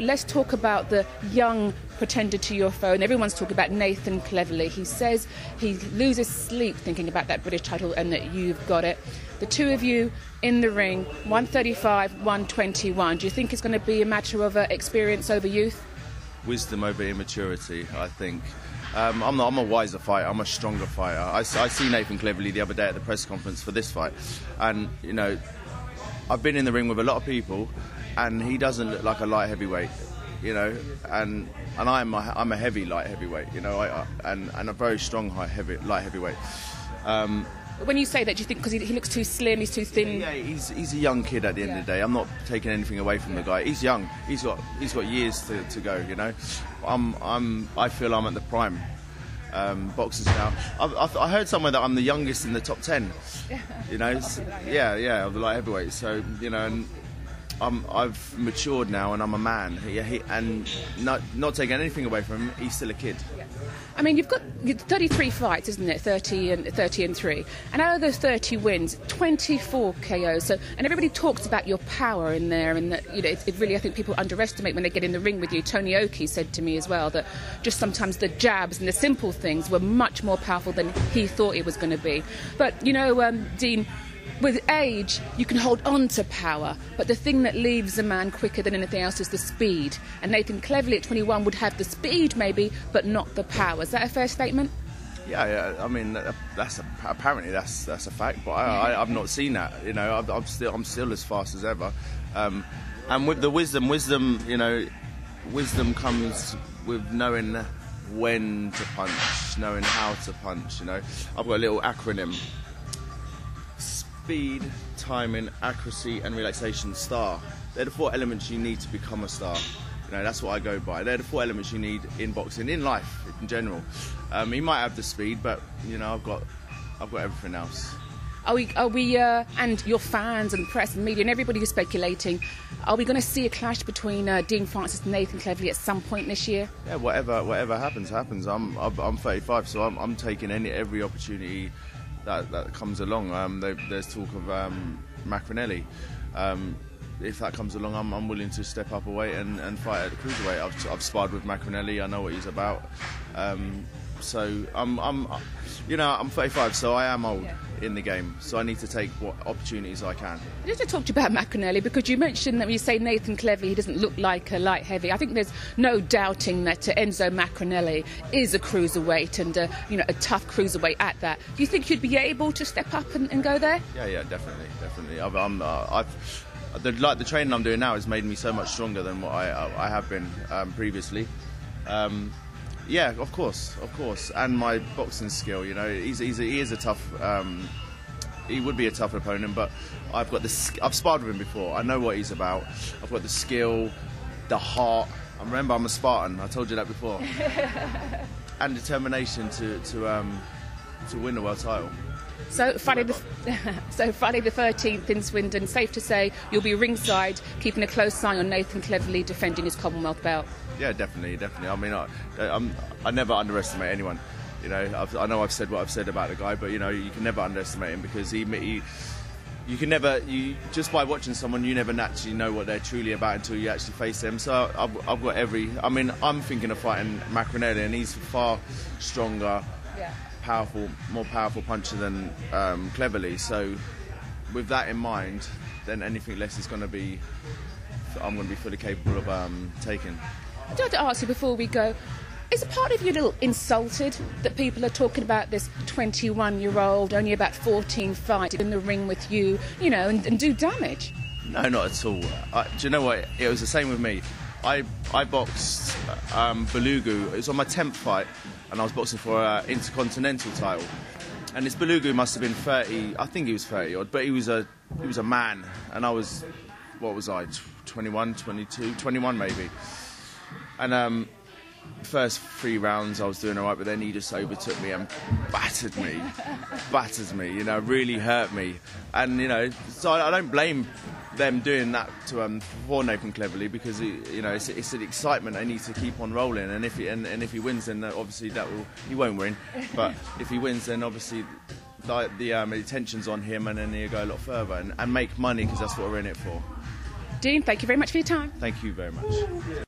Let's talk about the young pretender to your throne. Everyone's talking about Nathan Cleverly. He says he loses sleep thinking about that British title and that you've got it. The two of you in the ring, 135, 121. Do you think it's going to be a matter of experience over youth? Wisdom over immaturity, I think. I'm a wiser fighter. I'm a stronger fighter. I see Nathan Cleverly the other day at the press conference for this fight, and you know, I've been in the ring with a lot of people, and he doesn't look like a light heavyweight, you know, and I'm a heavy light heavyweight, you know, and a very strong light heavyweight. When you say that, do you think because he looks too slim, he's too thin? Yeah, he's a young kid at the end of the day. I'm not taking anything away from the guy. He's young. He's got years to go. You know, I feel I'm at the prime. Boxers now. I heard somewhere that I'm the youngest in the top 10. You know, yeah, of the light heavyweight. So you know, and I've matured now, and I'm a man. And not taking anything away from him, he's still a kid. Yeah. I mean, you've got 33 fights, isn't it? 30 and 3. And out of those 30 wins, 24 KOs. So, and everybody talks about your power in there, and that, you know, it really, I think people underestimate when they get in the ring with you. Tony Oki said to me as well that just sometimes the jabs and the simple things were much more powerful than he thought it was going to be. But you know, Dean, with age, you can hold on to power, but the thing that leaves a man quicker than anything else is the speed. And Nathan Cleverly at 21 would have the speed, maybe, but not the power. Is that a fair statement? Yeah. I mean, apparently that's a fact, but I've not seen that. You know, I'm still as fast as ever. And with the wisdom, you know, wisdom comes with knowing when to punch, knowing how to punch. You know, I've got a little acronym. Speed, timing, accuracy and relaxation, star. They're the 4 elements you need to become a star. You know, that's what I go by. They're the 4 elements you need in boxing, in life in general. He might have the speed, but you know, I've got everything else. Are we and your fans and press and media and everybody who's speculating, are we going to see a clash between Dean Francis and Nathan Cleverly at some point this year? Yeah, whatever happens. I'm 35, so I'm taking every opportunity that comes along. There's talk of Maccarinelli. If that comes along, I'm willing to step up a weight and fight at the cruiserweight. I've sparred with Maccarinelli. I know what he's about. So I'm 35, so I am old in the game. So I need to take what opportunities I can. I just to talk to you about Maccarinelli, because you mentioned that when you say Nathan Cleverly, he doesn't look like a light heavy. I think there's no doubting that Enzo Maccarinelli is a cruiserweight and a tough cruiserweight at that. Do you think you'd be able to step up and go there? Yeah, definitely. The training I'm doing now has made me so much stronger than what I have been previously. Yeah, of course, and my boxing skill. You know, he is a tough. He would be a tough opponent, but I've sparred with him before. I know what he's about. I've got the skill, the heart. I remember I'm a Spartan. I told you that before. And determination to win the world title. So Friday the 13th in Swindon. Safe to say you'll be ringside, keeping a close eye on Nathan Cleverly defending his Commonwealth belt. Yeah, definitely. I mean, I never underestimate anyone. You know, I know I've said what I've said about the guy, but you know, you can never underestimate him because you just by watching someone, you never naturally know what they're truly about until you actually face them. So I've got I'm thinking of fighting Maccarinelli, and he's far stronger. Yeah. More powerful puncher than Cleverly. So with that in mind, then anything less is going to be, I'm going to be fully capable of taking. I'd like to ask you before we go, is a part of you a little insulted that people are talking about this 21-year-old, only about 14 fights in the ring with you, you know, and do damage? No, not at all. Do you know what? It was the same with me. I boxed Belugu. It was on my 10th fight, and I was boxing for an Intercontinental title. And this Belugu must have been 30. I think he was 30 odd, but he was a man, and I was, what was I? 21, 22, 21 maybe. And first 3 rounds I was doing all right, but then he just overtook me and battered me. You know, really hurt me. And you know, so I don't blame them doing that to for Nathan Cleverly, because you know, it's an excitement. They need to keep on rolling, and if he wins, then obviously he won't win. But if he wins, then obviously the attention's on him, and then he'll go a lot further and make money, because that's what we're in it for. Dean, thank you very much for your time. Thank you very much.